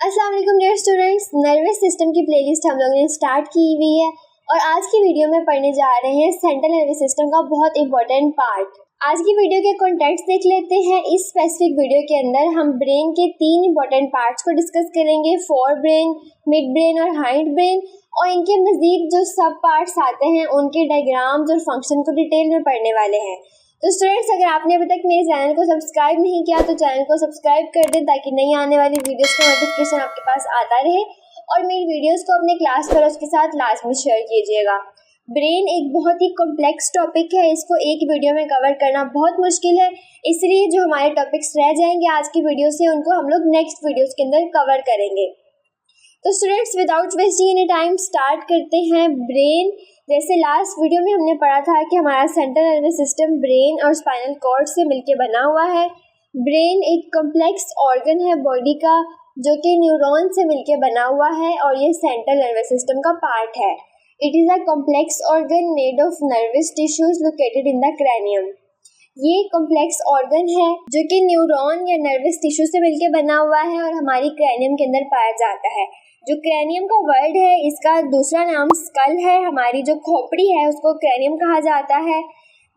अस्सलाम वालेकुम dear students. Nervous system की प्लेलिस्ट हम लोगों ने स्टार्ट की हुई है और आज की वीडियो में पढ़ने जा रहे हैं सेंट्रल नर्वस सिस्टम का बहुत इंपॉर्टेंट पार्ट। आज की वीडियो के कॉन्टेक्स्ट देख लेते हैं। इस स्पेसिफिक वीडियो के अंदर हम ब्रेन के 3 इंपॉर्टेंट पार्ट्स को डिस्कस करेंगे, फोर ब्रेन, मिड ब्रेन और हाइंड ब्रेन, और इनके मजीद जो सब पार्ट्स आते हैं उनके डायग्राम्स और फंक्शन को डिटेल में पढ़ने वाले हैं। तो स्टूडेंट्स, अगर आपने अभी तक मेरे चैनल को सब्सक्राइब नहीं किया तो चैनल को सब्सक्राइब कर दें ताकि नई आने वाली वीडियोस का नोटिफिकेशन आपके पास आता रहे, और मेरी वीडियोस को अपने क्लास फेलोज के साथ लाजमी शेयर कीजिएगा। ब्रेन एक बहुत ही कॉम्प्लेक्स टॉपिक है, इसको एक वीडियो में कवर करना बहुत मुश्किल है, इसलिए जो हमारे टॉपिक्स रह जाएंगे आज की वीडियो से उनको हम लोग नेक्स्ट वीडियोज़ के अंदर कवर करेंगे। तो students, without wasting any time start करते हैं। ब्रेन, जैसे लास्ट वीडियो में हमने पढ़ा था कि हमारा सेंट्रल नर्वस सिस्टम ब्रेन और स्पाइनल कॉर्ड से मिलकर बना हुआ है। ब्रेन एक कॉम्प्लेक्स ऑर्गन है बॉडी का जो कि न्यूरॉन से मिलकर बना हुआ है और ये सेंट्रल नर्वस सिस्टम का पार्ट है। It is a complex organ made of nervous tissues located in the cranium. ये कॉम्प्लेक्स ऑर्गन है जो कि न्यूरॉन या नर्वस टिश्यू से मिलकर बना हुआ है और हमारी क्रैनियम के अंदर पाया जाता है। जो क्रैनियम का वर्ड है, इसका दूसरा नाम स्कल है। हमारी जो खोपड़ी है उसको क्रैनियम कहा जाता है।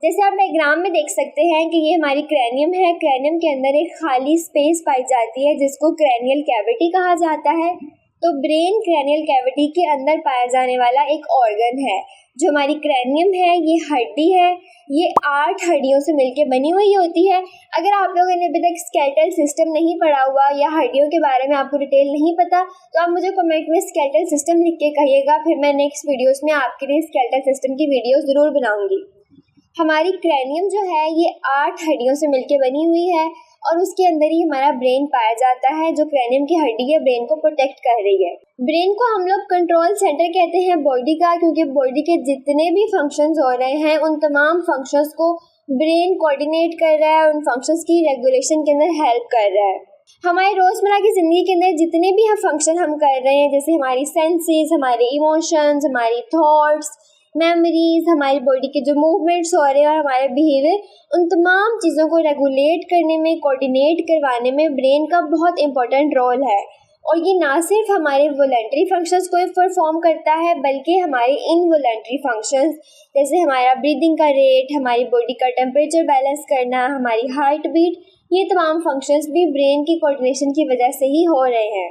जैसे आप डायग्राम में देख सकते हैं कि ये हमारी क्रैनियम है। क्रैनियम के अंदर एक खाली स्पेस पाई जाती है जिसको क्रैनियल कैविटी कहा जाता है। तो ब्रेन क्रैनियल कैविटी के अंदर पाया जाने वाला एक ऑर्गन है। जो हमारी क्रैनियम है ये हड्डी है, ये 8 हड्डियों से मिलकर बनी हुई होती है। अगर आप लोगों ने अभी तक स्केलेटल सिस्टम नहीं पढ़ा हुआ या हड्डियों के बारे में आपको डिटेल नहीं पता तो आप मुझे कमेंट में स्केलेटल सिस्टम लिख के कहिएगा, फिर मैं नेक्स्ट वीडियोस में आपके लिए स्केलेटल सिस्टम की वीडियो ज़रूर बनाऊंगी। हमारी क्रैनियम जो है ये 8 हड्डियों से मिलकर बनी हुई है और उसके अंदर ही हमारा ब्रेन पाया जाता है। जो क्रैनियम की हड्डी है ब्रेन को प्रोटेक्ट कर रही है। ब्रेन को हम लोग कंट्रोल सेंटर कहते हैं बॉडी का, क्योंकि बॉडी के जितने भी फंक्शंस हो रहे हैं उन तमाम फंक्शंस को ब्रेन कोऑर्डिनेट कर रहा है, उन फंक्शंस की रेगुलेशन के अंदर हेल्प कर रहा है। हमारे रोज़मर्रा की ज़िंदगी के अंदर जितने भी हम फंक्शन हम कर रहे हैं, जैसे हमारी सेंसेस, हमारे इमोशंस, हमारी थॉट्स, मेमोरीज, हमारी बॉडी के जो मूवमेंट्स हो रहे हैं और हमारे बिहेवियर, उन तमाम चीज़ों को रेगुलेट करने में, कोऑर्डिनेट करवाने में ब्रेन का बहुत इंपॉर्टेंट रोल है। और ये ना सिर्फ हमारे वॉलंटरी फंक्शंस को परफॉर्म करता है बल्कि हमारे इनवॉलंटरी फंक्शंस, जैसे हमारा ब्रीदिंग का रेट, हमारी बॉडी का टेम्परेचर बैलेंस करना, हमारी हार्ट बीट, ये तमाम फंक्शंस भी ब्रेन की कोऑर्डिनेशन की वजह से ही हो रहे हैं।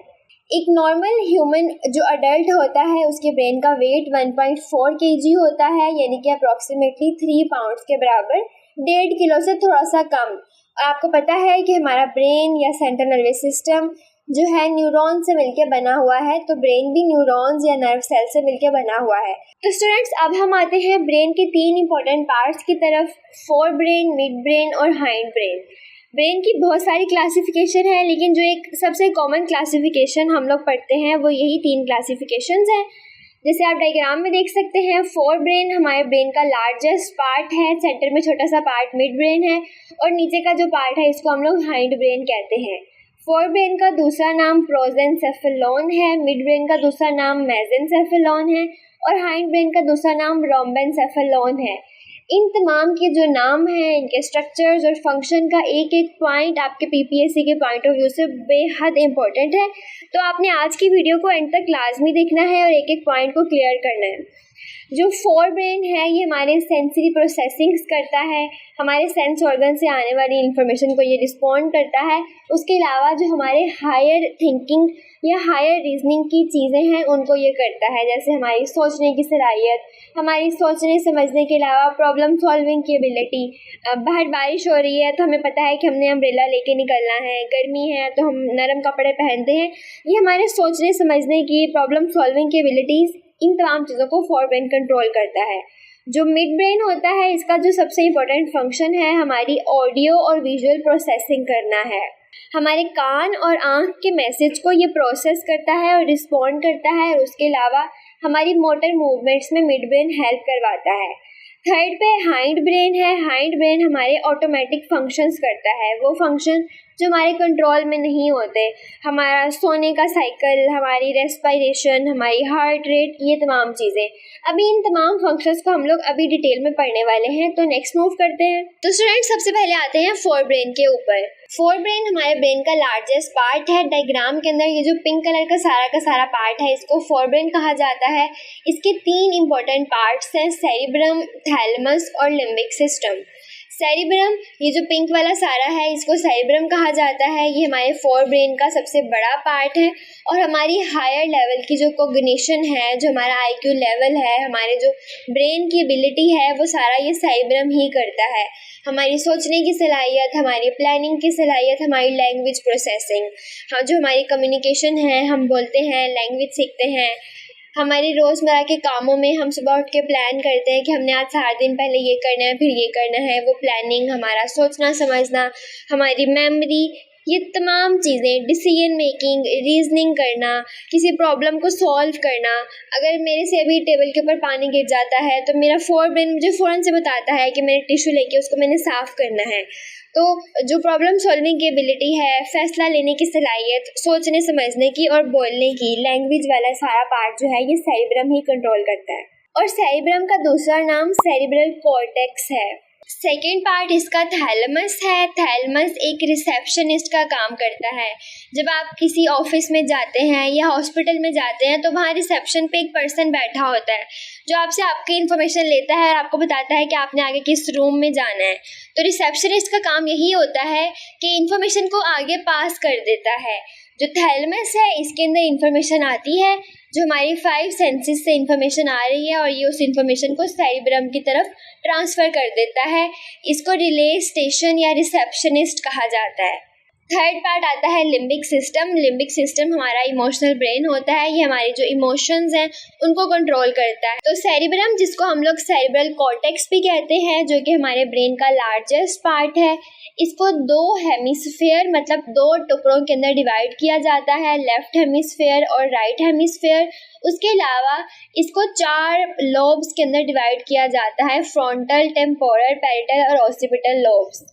एक नॉर्मल ह्यूमन जो अडल्ट होता है उसके ब्रेन का वेट 1.4 kg होता है, यानी कि अप्रॉक्सीमेटली 3 पाउंड्स के बराबर, 1.5 किलो से थोड़ा सा कम। और आपको पता है कि हमारा ब्रेन या सेंट्रल नर्वस सिस्टम जो है न्यूरॉन से मिलकर बना हुआ है, तो ब्रेन भी न्यूरॉन्स या नर्व सेल से मिलकर बना हुआ है। तो स्टूडेंट्स, अब हम आते हैं ब्रेन के 3 इंपॉर्टेंट पार्ट्स की तरफ, फोर ब्रेन, मिड ब्रेन और हाइंड ब्रेन। ब्रेन की बहुत सारी क्लासिफिकेशन है, लेकिन जो एक सबसे कॉमन क्लासिफिकेशन हम लोग पढ़ते हैं वो यही 3 क्लासिफिकेशंस हैं। जैसे आप डायग्राम में देख सकते हैं, फोर ब्रेन हमारे ब्रेन का लार्जेस्ट पार्ट है, सेंटर में छोटा सा पार्ट मिड ब्रेन है और नीचे का जो पार्ट है इसको हम लोग हाइंड ब्रेन कहते हैं। फोर ब्रेन का दूसरा नाम प्रोजेंसेफेलॉन है, मिड ब्रेन का दूसरा नाम मेसेंसेफेलॉन है और हाइंड ब्रेन का दूसरा नाम रोम्बेनसेफेलॉन है। इन तमाम के जो नाम हैं, इनके स्ट्रक्चर्स और फंक्शन का एक एक पॉइंट आपके पीपीएससी के पॉइंट ऑफ व्यू से बेहद इंपॉर्टेंट है। तो आपने आज की वीडियो को एंड तक लाजमी देखना है और एक एक पॉइंट को क्लियर करना है। जो फोर ब्रेन है ये हमारे सेंसरी प्रोसेसिंग्स करता है, हमारे सेंस ऑर्गन से आने वाली इंफॉर्मेशन को ये रिस्पॉन्ड करता है। उसके अलावा जो हमारे हायर थिंकिंग या हायर रीजनिंग की चीज़ें हैं उनको ये करता है, जैसे हमारी सोचने की सलाहियत, हमारी सोचने समझने के अलावा प्रॉब्लम सॉल्विंग की एबिलिटी। बाहर बारिश हो रही है तो हमें पता है कि हमने अम्ब्रेला लेके निकलना है, गर्मी है तो हम नरम कपड़े पहनते हैं। ये हमारे सोचने समझने की, प्रॉब्लम सॉल्विंग की एबिलिटीज़, इन तमाम चीज़ों को फोर ब्रेन कंट्रोल करता है। जो मिड ब्रेन होता है इसका जो सबसे इम्पोर्टेंट फंक्शन है हमारी ऑडियो और विजुअल प्रोसेसिंग करना है। हमारे कान और आँख के मैसेज को ये प्रोसेस करता है और रिस्पॉन्ड करता है, और उसके अलावा हमारी मोटर मूवमेंट्स में मिड ब्रेन हेल्प करवाता है। थर्ड पे हाइंड ब्रेन है। हाइंड ब्रेन हमारे ऑटोमेटिक फंक्शंस करता है, वो फंक्शन जो हमारे कंट्रोल में नहीं होते। हमारा सोने का साइकिल, हमारी रेस्पिरेशन, हमारी हार्ट रेट, ये तमाम चीज़ें। अभी इन तमाम फंक्शंस को हम लोग अभी डिटेल में पढ़ने वाले हैं, तो नेक्स्ट मूव करते हैं। तो स्टूडेंट्स, सबसे पहले आते हैं फोर ब्रेन के ऊपर। फोर ब्रेन हमारे ब्रेन का लार्जेस्ट पार्ट है। डायग्राम के अंदर ये जो पिंक कलर का सारा पार्ट है, इसको फोर ब्रेन कहा जाता है। इसके 3 इंपॉर्टेंट पार्ट्स हैं, सेरिब्रम, थैलेमस और लिम्बिक सिस्टम। सेरिब्रम, ये जो पिंक वाला सारा है, इसको सेरिब्रम कहा जाता है। ये हमारे फोर ब्रेन का सबसे बड़ा पार्ट है और हमारी हायर लेवल की जो कोग्निशन है, जो हमारा IQ लेवल है, हमारे जो ब्रेन की एबिलिटी है, वो सारा ये सेरिब्रम ही करता है। हमारी सोचने की सलाहियत, हमारी प्लानिंग की सलाहियत, हमारी लैंग्वेज प्रोसेसिंग, हाँ, जो हमारी कम्युनिकेशन है, हम बोलते हैं, लैंग्वेज सीखते हैं। हमारे रोज़मर्रा के कामों में हम सुबह उठ के प्लान करते हैं कि हमने आज 7 दिन पहले ये करना है, फिर ये करना है। वो प्लानिंग, हमारा सोचना समझना, हमारी मेमोरी, ये तमाम चीज़ें, डिसीजन मेकिंग, रीजनिंग करना, किसी प्रॉब्लम को सॉल्व करना। अगर मेरे से अभी टेबल के ऊपर पानी गिर जाता है तो मेरा फोर ब्रेन मुझे फ़ौरन से बताता है कि मैंने टिश्यू लेके उसको मैंने साफ़ करना है। तो जो प्रॉब्लम सॉल्विंग की एबिलिटी है, फैसला लेने की सलाहियत, सोचने समझने की और बोलने की, लैंग्वेज वाला सारा पार्ट जो है, ये सेरिब्रम ही कंट्रोल करता है। और सेरिब्रम का दूसरा नाम सेरिब्रल कॉर्टेक्स है। सेकेंड पार्ट इसका थैलेमस है। थैलेमस एक रिसेप्शनिस्ट का काम करता है। जब आप किसी ऑफिस में जाते हैं या हॉस्पिटल में जाते हैं तो वहाँ रिसेप्शन पे एक पर्सन बैठा होता है जो आपसे आपकी इन्फॉर्मेशन लेता है और आपको बताता है कि आपने आगे किस रूम में जाना है। तो रिसेप्शनिस्ट का काम यही होता है कि इन्फॉर्मेशन को आगे पास कर देता है। जो थैलेमस है, इसके अंदर इन्फॉर्मेशन आती है, जो हमारी 5 सेंसेस से इन्फॉर्मेशन आ रही है, और ये उस इन्फॉर्मेशन को सेरिब्रम की तरफ ट्रांसफ़र कर देता है। इसको रिले स्टेशन या रिसेप्शनिस्ट कहा जाता है। थर्ड पार्ट आता है लिम्बिक सिस्टम। लिम्बिक सिस्टम हमारा इमोशनल ब्रेन होता है। ये हमारे जो इमोशंस हैं उनको कंट्रोल करता है। तो सेरिब्रम, जिसको हम लोग सेरिब्रल कॉर्टेक्स भी कहते हैं, जो कि हमारे ब्रेन का लार्जेस्ट पार्ट है, इसको 2 हेमिस्फीयर मतलब 2 टुकड़ों के अंदर डिवाइड किया जाता है, लेफ्ट हेमिस्फीयर और राइट हेमिस्फीयर। उसके अलावा इसको 4 लोब्स के अंदर डिवाइड किया जाता है, फ्रंटल, टेम्पोरल, पैरिटल और ऑक्सीपिटल लोब्स।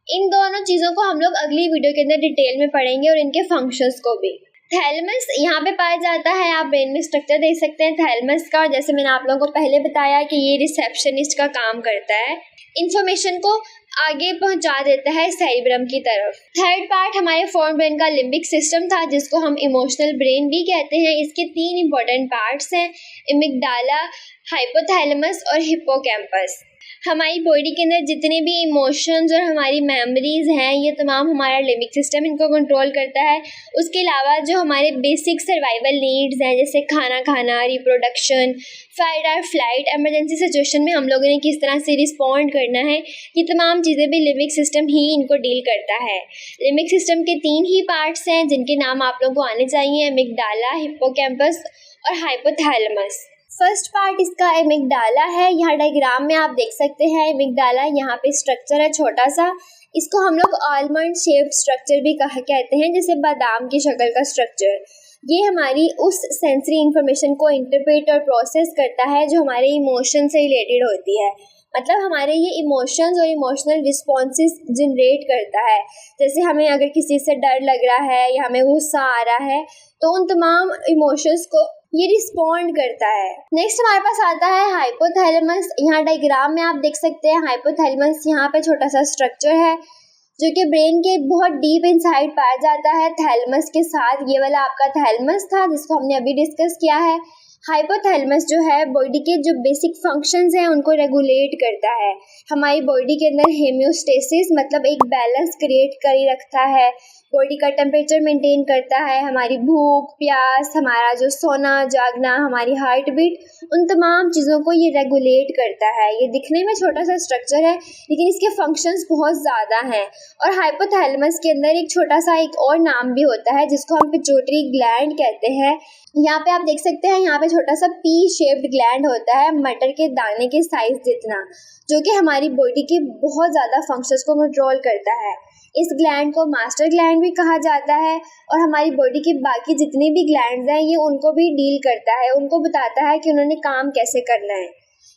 इन दोनों चीज़ों को हम लोग अगली वीडियो के अंदर डिटेल में पढ़ेंगे और इनके फंक्शंस को भी। थैलेमस यहाँ पे पाया जाता है, आप ब्रेन में स्ट्रक्चर देख सकते हैं थैलेमस का, और जैसे मैंने आप लोगों को पहले बताया कि ये रिसेप्शनिस्ट का काम करता है, इन्फॉर्मेशन को आगे पहुंचा देता है सेरिब्रम की तरफ। थर्ड पार्ट हमारे फोर ब्रेन का लिम्बिक सिस्टम था, जिसको हम इमोशनल ब्रेन भी कहते हैं। इसके 3 इंपॉर्टेंट पार्ट्स हैं, एमिगडाला, हाइपोथैलेमस और हिप्पोकैम्पस। हमारी बॉडी के अंदर जितने भी इमोशंस और हमारी मेमोरीज हैं, ये तमाम हमारा लिम्बिक सिस्टम इनको कंट्रोल करता है। उसके अलावा जो हमारे बेसिक सर्वाइवल नीड्स हैं, जैसे खाना खाना, रिप्रोडक्शन, फाइट और फ्लाइट, इमरजेंसी सिचुएशन में हम लोगों ने किस तरह से रिस्पॉन्ड करना है, ये तमाम चीज़ें भी लिम्बिक सिस्टम ही इनको डील करता है। लिम्बिक सिस्टम के 3 ही पार्ट्स हैं जिनके नाम आप लोगों को आने चाहिए, एमिगडाला, हिप्पोकैम्पस और हाइपोथैलेमस। फर्स्ट पार्ट इसका एमिगडाला है। यहाँ डायग्राम में आप देख सकते हैं एमिगडाला, यहाँ पे स्ट्रक्चर है छोटा सा। इसको हम लोग आलमंड शेप्ड स्ट्रक्चर भी कहते हैं, जैसे बादाम की शक्ल का स्ट्रक्चर। ये हमारी उस सेंसरी इंफॉर्मेशन को इंटरप्रेट और प्रोसेस करता है जो हमारे इमोशन से रिलेटेड होती है। मतलब हमारे ये इमोशंस और इमोशनल रिस्पॉन्सेस जनरेट करता है। जैसे हमें अगर किसी से डर लग रहा है या हमें गुस्सा आ रहा है, तो उन तमाम इमोशंस को ये रिस्पॉन्ड करता है। नेक्स्ट हमारे पास आता है हाइपोथैलेमस। यहाँ डायग्राम में आप देख सकते हैं हाइपोथैलेमस, यहाँ पे छोटा सा स्ट्रक्चर है जो कि ब्रेन के बहुत डीप इनसाइड पाया जाता है थैलेमस के साथ। ये वाला आपका थैलेमस था जिसको हमने अभी डिस्कस किया है। हाइपोथैलेमस जो है बॉडी के जो बेसिक फंक्शंस हैं उनको रेगुलेट करता है। हमारी बॉडी के अंदर हेमियोस्टेसिस मतलब एक बैलेंस क्रिएट कर ही रखता है, बॉडी का टेम्परेचर मेंटेन करता है, हमारी भूख प्यास, हमारा जो सोना जागना, हमारी हार्ट बीट, उन तमाम चीज़ों को ये रेगुलेट करता है। ये दिखने में छोटा सा स्ट्रक्चर है लेकिन इसके फंक्शंस बहुत ज़्यादा हैं। और हाइपोथैलेमस के अंदर एक छोटा सा एक और नाम भी होता है जिसको हम पिट्यूटरी ग्लैंड कहते हैं। यहाँ पे आप देख सकते हैं, यहाँ पे छोटा सा पी शेप्ड ग्लैंड होता है, मटर के दाने के साइज जितना, जो कि हमारी बॉडी के बहुत ज़्यादा फंक्शंस को कंट्रोल करता है। इस ग्लैंड को मास्टर ग्लैंड भी कहा जाता है और हमारी बॉडी के बाकी जितने भी ग्लैंड्स हैं ये उनको भी डील करता है, उनको बताता है कि उन्होंने काम कैसे करना है।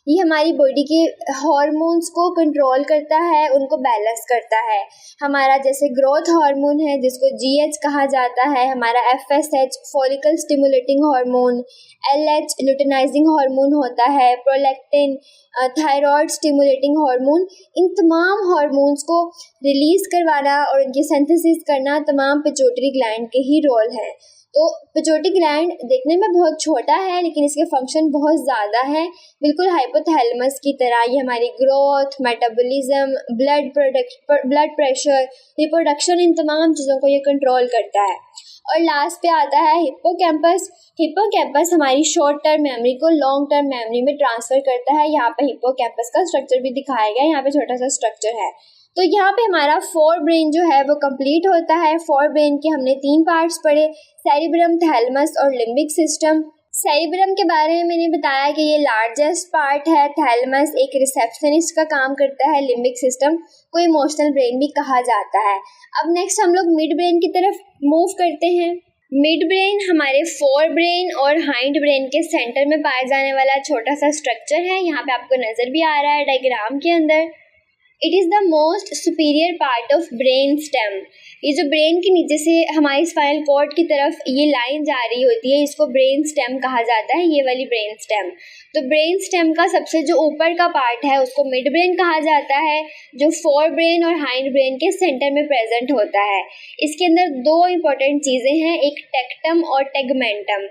ये हमारी बॉडी के हार्मोन्स को कंट्रोल करता है, उनको बैलेंस करता है। हमारा जैसे ग्रोथ हार्मोन है जिसको GH कहा जाता है, हमारा FSH follicle stimulating hormone, LH luteinizing hormone होता है, प्रोलैक्टिन थायराइड स्टिमुलेटिंग हार्मोन। इन तमाम हार्मोन्स को रिलीज़ करवाना और इनकी सिंथेसिस करना तमाम पिट्यूटरी ग्लैंड के ही रोल है। तो पिट्यूटरी ग्लैंड देखने में बहुत छोटा है लेकिन इसके फंक्शन बहुत ज़्यादा है, बिल्कुल हाइपोथैलेमस की तरह। ये हमारी growth, metabolism, blood pressure, reproduction, इन तमाम चीज़ों को ये कंट्रोल करता है। और लास्ट पे आता है हिप्पोकैम्पस। हिप्पोकैम्पस हमारी शॉर्ट टर्म मेमोरी को लॉन्ग टर्म मेमोरी में ट्रांसफ़र करता है। यहाँ पे हिप्पोकैम्पस का स्ट्रक्चर भी दिखाया गया है, यहाँ पे छोटा सा स्ट्रक्चर है। तो यहाँ पे हमारा फोर ब्रेन जो है वो कंप्लीट होता है। फोर ब्रेन के हमने 3 पार्ट्स पढ़े, सेरिब्रम, थैलेमस और लिम्बिक सिस्टम। सेरिब्रम के बारे में मैंने बताया कि ये लार्जेस्ट पार्ट है, थैलेमस एक रिसेप्शनिस्ट का काम करता है, लिम्बिक सिस्टम को इमोशनल ब्रेन भी कहा जाता है। अब नेक्स्ट हम लोग मिड ब्रेन की तरफ मूव करते हैं। मिड ब्रेन हमारे फोर ब्रेन और हाइंड ब्रेन के सेंटर में पाया जाने वाला छोटा सा स्ट्रक्चर है। यहाँ पे आपको नज़र भी आ रहा है डायग्राम के अंदर। It is the most superior part of brain stem. ये जो ब्रेन के नीचे से हमारी स्पाइनल कॉर्ड की तरफ ये लाइन जा रही होती है, इसको ब्रेन स्टेम कहा जाता है, ये वाली ब्रेन स्टेम। तो ब्रेन स्टेम का सबसे जो ऊपर का पार्ट है उसको मिड ब्रेन कहा जाता है, जो फोर ब्रेन और हाइंड ब्रेन के सेंटर में प्रेजेंट होता है। इसके अंदर 2 इम्पोर्टेंट चीज़ें हैं, एक टेक्टम और टेगमेंटम।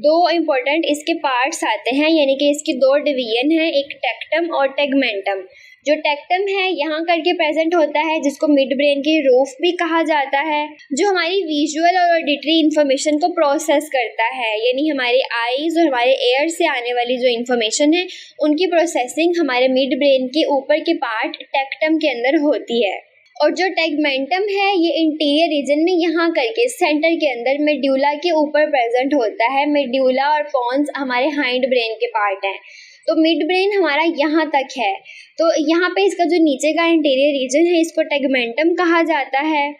2 इम्पोर्टेंट इसके पार्ट्स आते हैं, यानी कि इसकी 2 डिवीजन हैं, एक टेक्टम और टेगमेंटम। जो टेक्टम है यहाँ करके प्रेजेंट होता है, जिसको मिड ब्रेन की रूफ भी कहा जाता है, जो हमारी विजुअल और ऑडिटरी इन्फॉर्मेशन को प्रोसेस करता है। यानी हमारे आईज और हमारे एयर से आने वाली जो इन्फॉर्मेशन है उनकी प्रोसेसिंग हमारे मिड ब्रेन के ऊपर के पार्ट टेक्टम के अंदर होती है। और जो टेगमेंटम है ये इंटीरियर रीजन में यहाँ करके सेंटर के अंदर मेड्यूला के ऊपर प्रेजेंट होता है। मेड्यूला और पॉन्स हमारे हाइंड ब्रेन के पार्ट हैं। तो मिड ब्रेन हमारा यहाँ तक है। तो यहाँ पे इसका जो नीचे का इंटीरियर रीजन है इसको टेगमेंटम कहा जाता है,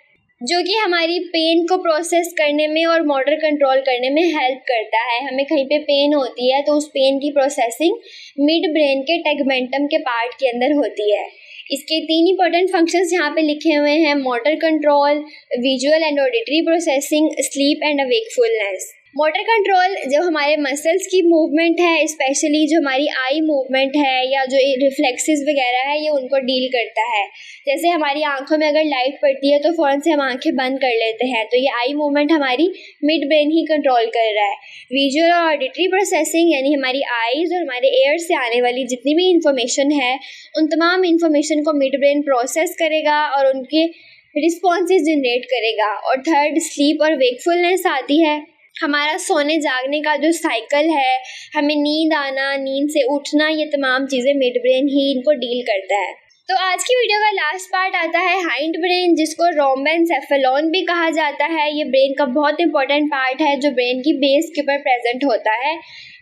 जो कि हमारी पेन को प्रोसेस करने में और मोटर कंट्रोल करने में हेल्प करता है। हमें कहीं पे पेन होती है तो उस पेन की प्रोसेसिंग मिड ब्रेन के टेगमेंटम के पार्ट के अंदर होती है। इसके 3 इंपॉर्टेंट फंक्शंस यहाँ पे लिखे हुए हैं, motor control, visual and auditory processing, sleep and awakefulness. Motor control जो हमारे मसल्स की मूवमेंट है, स्पेशली जो हमारी आई मूवमेंट है या जो रिफ्लेक्सेस वगैरह है, ये उनको डील करता है। जैसे हमारी आंखों में अगर लाइट पड़ती है तो फ़ौरन से हम आंखें बंद कर लेते हैं, तो ये आई मूवमेंट हमारी मिड ब्रेन ही कंट्रोल कर रहा है। विजुअल और ऑडिटरी प्रोसेसिंग यानी हमारी आईज़ और हमारे एयर से आने वाली जितनी भी इंफॉर्मेशन है उन तमाम इंफॉर्मेशन को मिड ब्रेन प्रोसेस करेगा और उनके रिस्पॉन्सेज जनरेट करेगा। और थर्ड, स्लीप और वेकफुलनेस आती है। हमारा सोने जागने का जो साइकिल है, हमें नींद आना, नींद से उठना, ये तमाम चीज़ें मिड ब्रेन ही इनको डील करता है। तो आज की वीडियो का लास्ट पार्ट आता है हाइंड ब्रेन, जिसको रोम्बेनसेफेलॉन भी कहा जाता है। ये ब्रेन का बहुत इंपॉर्टेंट पार्ट है जो ब्रेन की बेस के ऊपर प्रेजेंट होता है।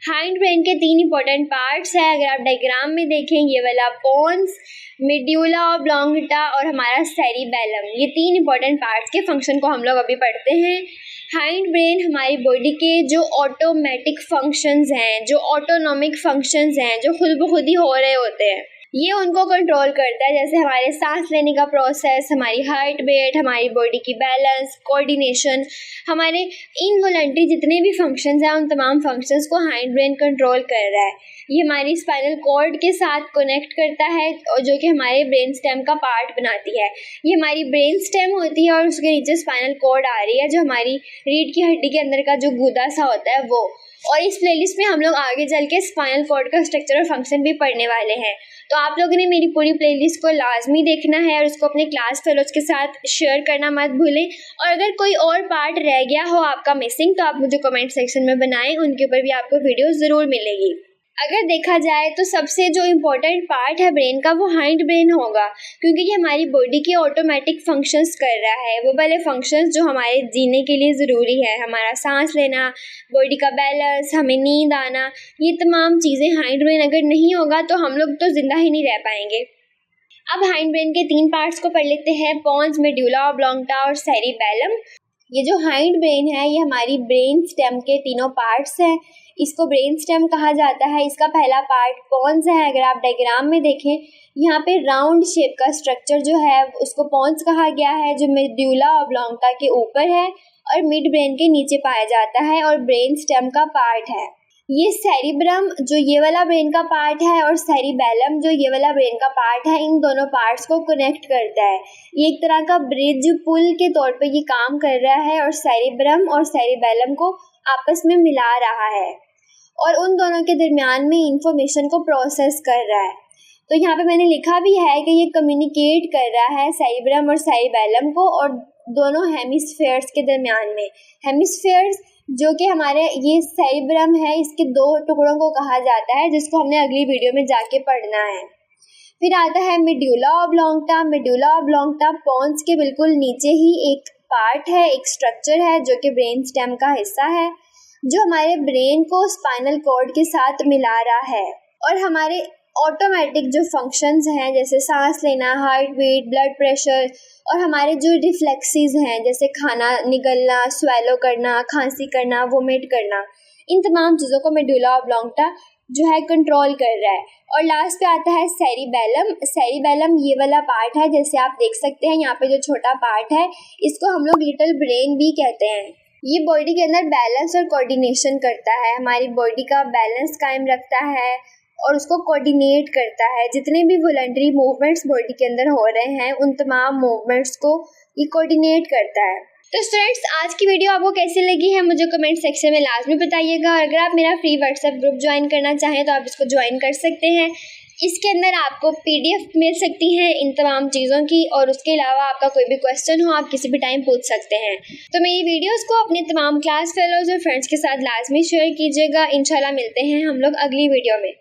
हाइंड ब्रेन के 3 इंपॉर्टेंट पार्ट्स हैं। अगर आप डायग्राम में देखें, ये वाला पोन्स, मेड्यूला ऑब्लोंगेटा और हमारा सेरिबेलम, ये 3 इंपॉर्टेंट पार्ट्स के फंक्शन को हम लोग अभी पढ़ते हैं। हाइंड ब्रेन हमारी बॉडी के जो ऑटोमेटिक फंक्शंस हैं, जो ऑटोनॉमिक फंक्शंस हैं, जो खुद ब खुद ही हो रहे होते हैं, ये उनको कंट्रोल करता है। जैसे हमारे सांस लेने का प्रोसेस, हमारी हार्ट बीट, हमारी बॉडी की बैलेंस, कोऑर्डिनेशन, हमारे इनवॉलंटरी जितने भी फंक्शंस हैं उन तमाम फंक्शंस को हाइंड ब्रेन कंट्रोल कर रहा है। ये हमारी स्पाइनल कॉर्ड के साथ कनेक्ट करता है और जो कि हमारे ब्रेन स्टेम का पार्ट बनाती है। ये हमारी ब्रेन स्टेम होती है और उसके नीचे स्पाइनल कॉर्ड आ रही है, जो हमारी रीढ़ की हड्डी के अंदर का जो गूदा सा होता है वो। और इस प्लेलिस्ट में हम लोग आगे चल के स्पाइनल कॉर्ड का स्ट्रक्चर और फंक्शन भी पढ़ने वाले हैं। तो आप लोगों ने मेरी पूरी प्लेलिस्ट को लाजमी देखना है और उसको अपने क्लास फेलोज के साथ शेयर करना मत भूलें। और अगर कोई और पार्ट रह गया हो आपका मिसिंग तो आप मुझे कमेंट सेक्शन में बनाएं, उनके ऊपर भी आपको वीडियो ज़रूर मिलेगी। अगर देखा जाए तो सबसे जो इम्पोर्टेंट पार्ट है ब्रेन का वो हाइंड ब्रेन होगा, क्योंकि ये हमारी बॉडी के ऑटोमेटिक फंक्शंस कर रहा है, वो वाले फंक्शंस जो हमारे जीने के लिए ज़रूरी है। हमारा सांस लेना, बॉडी का बैलेंस, हमें नींद आना, ये तमाम चीज़ें हाइंड ब्रेन अगर नहीं होगा तो हम लोग तो ज़िंदा ही नहीं रह पाएंगे। अब हाइंड ब्रेन के 3 पार्ट्स को पढ़ लेते हैं, पोन्स, मेड्यूला ऑब्लोंगेटा और सेरिबेलम। ये जो हाइंड ब्रेन है ये हमारी ब्रेन स्टेम के तीनों पार्ट्स हैं। इसको ब्रेन स्टेम कहा जाता है। इसका पहला पार्ट कौन सा है, अगर आप डायग्राम में देखें यहाँ पे राउंड शेप का स्ट्रक्चर जो है उसको पॉन्स कहा गया है, जो मेडुला ऑब्लोंगटा के ऊपर है और मिड ब्रेन के नीचे पाया जाता है और ब्रेन स्टेम का पार्ट है। ये सेरिब्रम जो ये वाला ब्रेन का पार्ट है और सेरिबेलम जो ये वाला ब्रेन का पार्ट है, इन दोनों पार्ट्स को कनेक्ट करता है। ये एक तरह का ब्रिज पुल के तौर पे ये काम कर रहा है और सेरिब्रम और सेरिबेलम को आपस में मिला रहा है और उन दोनों के दरमियान में इंफॉर्मेशन को प्रोसेस कर रहा है। तो यहाँ पे मैंने लिखा भी है कि ये कम्युनिकेट कर रहा है सेरिब्रम और सेरिबेलम को और दोनों हेमिस्फेयर्स के दरमियान में। हेमिस्फेयर्स जो कि हमारे ये सेरिब्रम है, इसके 2 टुकड़ों को कहा जाता है, जिसको हमने अगली वीडियो में जाके पढ़ना है। फिर आता है मेडुला ऑब्लोंगटा। मेडुला ऑब्लोंगटा पॉन्स के बिल्कुल नीचे ही एक पार्ट है, एक स्ट्रक्चर है जो कि ब्रेन स्टेम का हिस्सा है, जो हमारे ब्रेन को स्पाइनल कॉर्ड के साथ मिला रहा है और हमारे ऑटोमेटिक जो फंक्शंस हैं जैसे सांस लेना, हार्ट बीट, ब्लड प्रेशर और हमारे जो रिफ्लेक्सेस हैं जैसे खाना निगलना, स्वेलो करना, खांसी करना, वोमिट करना, इन तमाम चीज़ों को मेडुला ऑब्लोंगटा जो है कंट्रोल कर रहा है। और लास्ट पे आता है सेरिबेलम। सेरिबेलम ये वाला पार्ट है, जैसे आप देख सकते हैं यहाँ पे जो छोटा पार्ट है इसको हम लोग लिटिल ब्रेन भी कहते हैं। ये बॉडी के अंदर बैलेंस और कोऑर्डिनेशन करता है, हमारी बॉडी का बैलेंस कायम रखता है और उसको कोऑर्डिनेट करता है। जितने भी वॉलंटरी मूवमेंट्स बॉडी के अंदर हो रहे हैं उन तमाम मूवमेंट्स को ये कोऑर्डिनेट करता है। तो स्टूडेंट्स, आज की वीडियो आपको कैसी लगी है मुझे कमेंट सेक्शन में लाजमी बताइएगा और अगर आप मेरा फ्री व्हाट्सएप ग्रुप ज्वाइन करना चाहें तो आप इसको ज्वाइन कर सकते हैं। इसके अंदर आपको PDF मिल सकती हैं इन तमाम चीज़ों की और उसके अलावा आपका कोई भी क्वेश्चन हो आप किसी भी टाइम पूछ सकते हैं। तो मेरी वीडियोस को अपने तमाम क्लास फेलोज और फ्रेंड्स के साथ लाजमी शेयर कीजिएगा। इंशाल्लाह मिलते हैं हम लोग अगली वीडियो में।